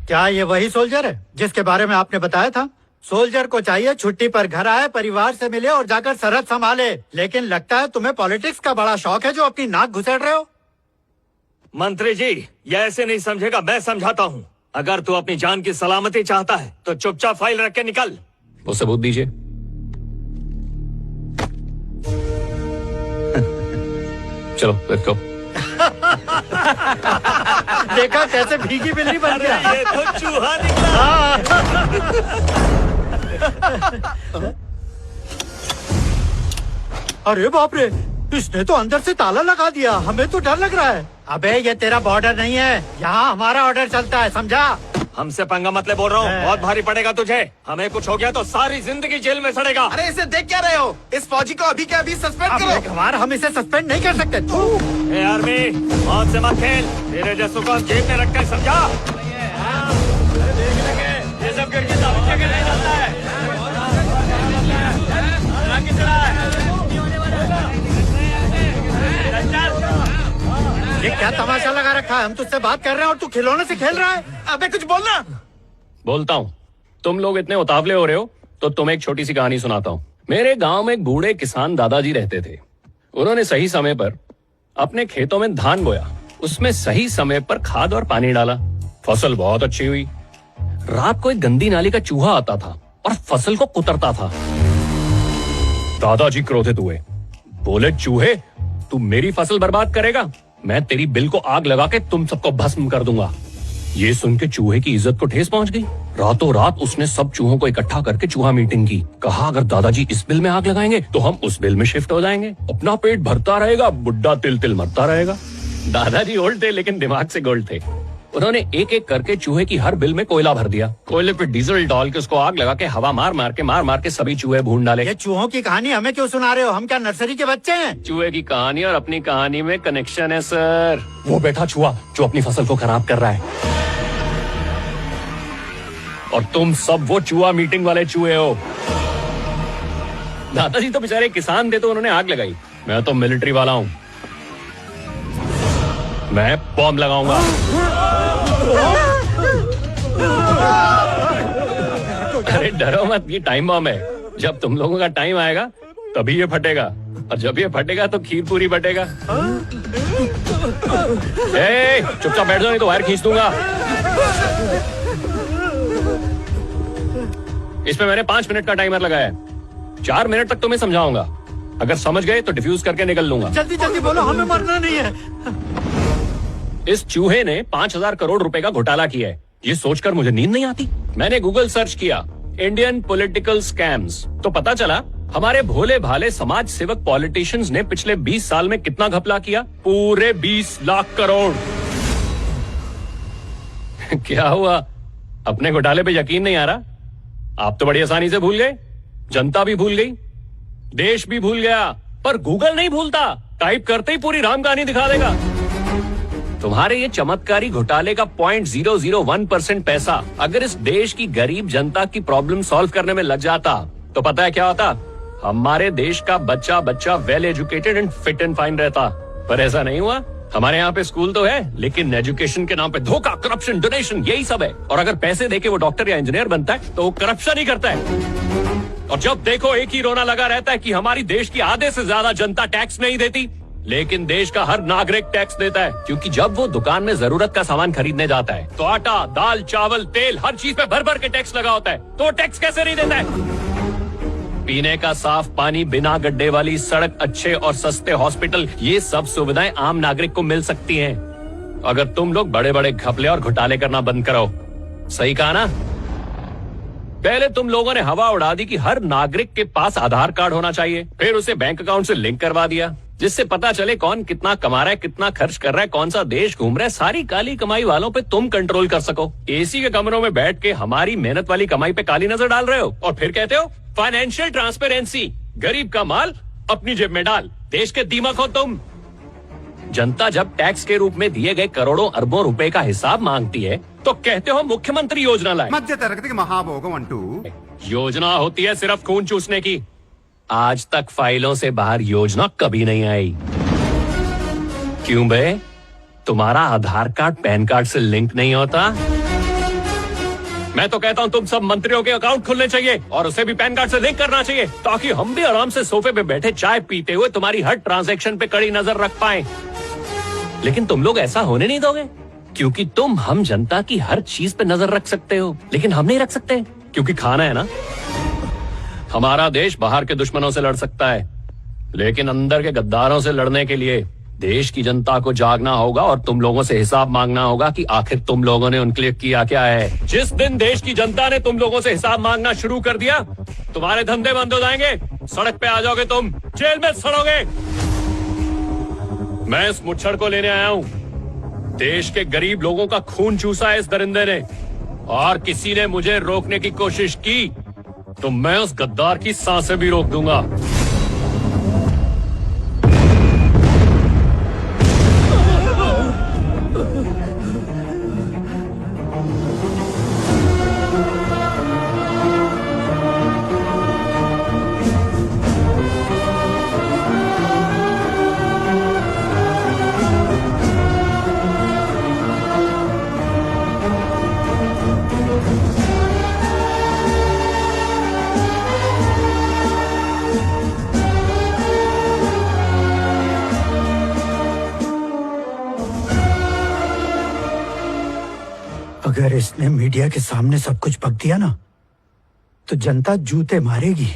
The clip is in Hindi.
क्या ये वही सोल्जर है जिसके बारे में आपने बताया था? सोल्जर को चाहिए छुट्टी पर घर आए, परिवार से मिले और जाकर सरहद संभाले। लेकिन लगता है तुम्हें पॉलिटिक्स का बड़ा शौक है जो अपनी नाक घुसेड़ रहे हो। मंत्री जी, ये ऐसे नहीं समझेगा, मैं समझाता हूँ। अगर तू अपनी जान की सलामती चाहता है तो चुपचाप फाइल रख के निकल। वो सबूत दीजिए। चलो लेट्स गो। देखा कैसे भीगी बिल्ली बन गया। ये तो चूहा निकला। अरे बाप रे, इसने तो अंदर से ताला लगा दिया। हमें तो डर लग रहा है। अबे ये तेरा बॉर्डर नहीं है, यहाँ हमारा ऑर्डर चलता है, समझा? हमसे पंगा मत ले बोल रहा हूँ, बहुत भारी पड़ेगा तुझे। हमें कुछ हो गया तो सारी जिंदगी जेल में सड़ेगा। अरे इसे देख क्या रहे हो? इस फौजी को अभी के अभी सस्पेंड करो। हमारा हम इसे सस्पेंड नहीं कर सकते। ए आर्मी, मौत से मत खेल। तेरे जैसों को जेब में रखकर समझा। ये सब करके नहीं चलता है। ये क्या तमाशा लगा रखा है? हम तुझसे बात कर रहे हैं और तू खिलौने से खेल रहा है। अबे कुछ बोलना। बोलता हूँ। तुम लोग इतने उतावले हो रहे हो तो तुम्हें एक छोटी सी कहानी सुनाता हूँ। मेरे गांव में एक बूढ़े किसान दादाजी रहते थे। उन्होंने सही समय पर अपने खेतों में धान बोया, उसमें सही समय पर खाद और पानी डाला। फसल बहुत अच्छी हुई। रात को एक गंदी नाली का चूहा आता था और फसल को कुतरता था। दादाजी क्रोधित हुए, बोले, चूहे, तू मेरी फसल बर्बाद करेगा, मैं तेरी बिल को आग लगा के तुम सबको भस्म कर दूंगा। ये सुन के चूहे की इज्जत को ठेस पहुंच गई। रातों रात उसने सब चूहों को इकट्ठा करके चूहा मीटिंग की। कहा, अगर दादाजी इस बिल में आग लगाएंगे तो हम उस बिल में शिफ्ट हो जाएंगे। अपना पेट भरता रहेगा, बुड्ढा तिल तिल मरता रहेगा। दादाजी ओल्ड थे लेकिन दिमाग से गोल्ड थे। उन्होंने एक एक करके चूहे की हर बिल में कोयला भर दिया। कोयले पे डीजल डाल के उसको आग लगा के हवा मार मार के सभी चूहे भून डाले। ये चूहों की कहानी हमें क्यों सुना रहे हो? हम क्या नर्सरी के बच्चे हैं? चूहे की कहानी और अपनी कहानी में कनेक्शन है सर। वो बैठा चूहा जो अपनी फसल को खराब कर रहा है, और तुम सब वो चूहा मीटिंग वाले चूहे हो। दादाजी तो बेचारे किसान थे तो उन्होंने आग लगाई। मैं तो मिलिट्री वाला हूँ, मैं बॉम्ब लगाऊंगा। अरे डरो मत, ये टाइम बॉम्ब है। जब तुम लोगों का टाइम आएगा तभी ये फटेगा, और जब ये फटेगा तो खीर पूरी बटेगा। चुपचाप बैठ जाओ नहीं तो वायर खींच दूंगा। इसमें मैंने 5 मिनट का टाइमर लगाया है। 4 मिनट तक तुम्हें समझाऊंगा। अगर समझ गए तो डिफ्यूज करके निकल लूंगा। जल्दी जल्दी बोलो, हमें मरना नहीं है। इस चूहे ने 5,000 करोड़ रुपए का घोटाला किया है। ये सोचकर मुझे नींद नहीं आती। मैंने गूगल सर्च किया इंडियन पॉलिटिकल स्कैम्स, तो पता चला हमारे भोले भाले समाज सेवक पॉलिटिशियंस ने पिछले 20 साल में कितना घपला किया? पूरे 20 लाख करोड़। क्या हुआ, अपने घोटाले पे यकीन नहीं आ रहा? आप तो बड़ी आसानी से भूल गए, जनता भी भूल गई, देश भी भूल गया, पर गूगल नहीं भूलता। टाइप करते ही पूरी राम कहानी दिखा देगा। तुम्हारे ये चमत्कारी घोटाले का 0.001% पैसा अगर इस देश की गरीब जनता की प्रॉब्लम सॉल्व करने में लग जाता तो पता है क्या होता? हमारे देश का बच्चा बच्चा well educated and fit and fine रहता। पर ऐसा नहीं हुआ। हमारे यहाँ पे स्कूल तो है लेकिन एजुकेशन के नाम पे धोखा, करप्शन, डोनेशन, यही सब है। और अगर पैसे देके वो डॉक्टर या इंजीनियर बनता है तो वो करप्शन ही करता है। और जब देखो एक ही रोना लगा रहता है कि हमारी देश की आधे से ज्यादा जनता टैक्स नहीं देती, लेकिन देश का हर नागरिक टैक्स देता है। क्योंकि जब वो दुकान में जरूरत का सामान खरीदने जाता है तो आटा, दाल, चावल, तेल, हर चीज पे भर भर के टैक्स लगा होता है, तो टैक्स कैसे नहीं देता है? पीने का साफ पानी, बिना गड्ढे वाली सड़क, अच्छे और सस्ते हॉस्पिटल, ये सब सुविधाएं आम नागरिक को मिल सकती हैं अगर तुम लोग बड़े बड़े घपले और घोटाले करना बंद करो। सही कहा ना? पहले तुम लोगों ने हवा उड़ा दी कि हर नागरिक के पास आधार कार्ड होना चाहिए, फिर उसे बैंक अकाउंट से लिंक करवा दिया जिससे पता चले कौन कितना कमा रहा है, कितना खर्च कर रहा है, कौन सा देश घूम रहा है। सारी काली कमाई वालों पे तुम कंट्रोल कर सको। एसी के कमरों में बैठ के हमारी मेहनत वाली कमाई पे काली नजर डाल रहे हो और फिर कहते हो फाइनेंशियल ट्रांसपेरेंसी। गरीब का माल अपनी जेब में डाल, देश के दीमक हो तुम। जनता जब टैक्स के रूप में दिए गए करोड़ों अरबों रुपए का हिसाब मांगती है तो कहते हो मुख्यमंत्री योजना लाए। मध्य तरगति के महाभोगम अंटू योजना होती है सिर्फ खून चूसने की। आज तक फाइलों से बाहर योजना कभी नहीं आई। क्यों बे? तुम्हारा आधार कार्ड पैन कार्ड से लिंक नहीं होता? मैं तो कहता हूँ तुम सब मंत्रियों के अकाउंट खुलने चाहिए और उसे भी पैन कार्ड से लिंक करना चाहिए, ताकि हम भी आराम से सोफे पे बैठे चाय पीते हुए तुम्हारी हर ट्रांजैक्शन पे कड़ी नजर रख पाए। लेकिन तुम लोग ऐसा होने नहीं दोगे, क्योंकि तुम हम जनता की हर चीज पे नजर रख सकते हो, लेकिन हम नहीं रख सकते, क्योंकि खाना है ना। हमारा देश बाहर के दुश्मनों से लड़ सकता है, लेकिन अंदर के गद्दारों से लड़ने के लिए देश की जनता को जागना होगा और तुम लोगों से हिसाब मांगना होगा कि आखिर तुम लोगों ने उनके लिए किया क्या है। जिस दिन देश की जनता ने तुम लोगों से हिसाब मांगना शुरू कर दिया, तुम्हारे धंधे बंद हो जाएंगे, सड़क पे आ जाओगे तुम, जेल में सड़ोगे। मैं इस मुच्छड़ को लेने आया हूँ। देश के गरीब लोगों का खून चूसा है इस दरिंदे ने, और किसी ने मुझे रोकने की कोशिश की तो मैं उस गद्दार की सांसें भी रोक दूंगा। अगर इसने मीडिया के सामने सब कुछ बक दिया ना, तो जनता जूते मारेगी।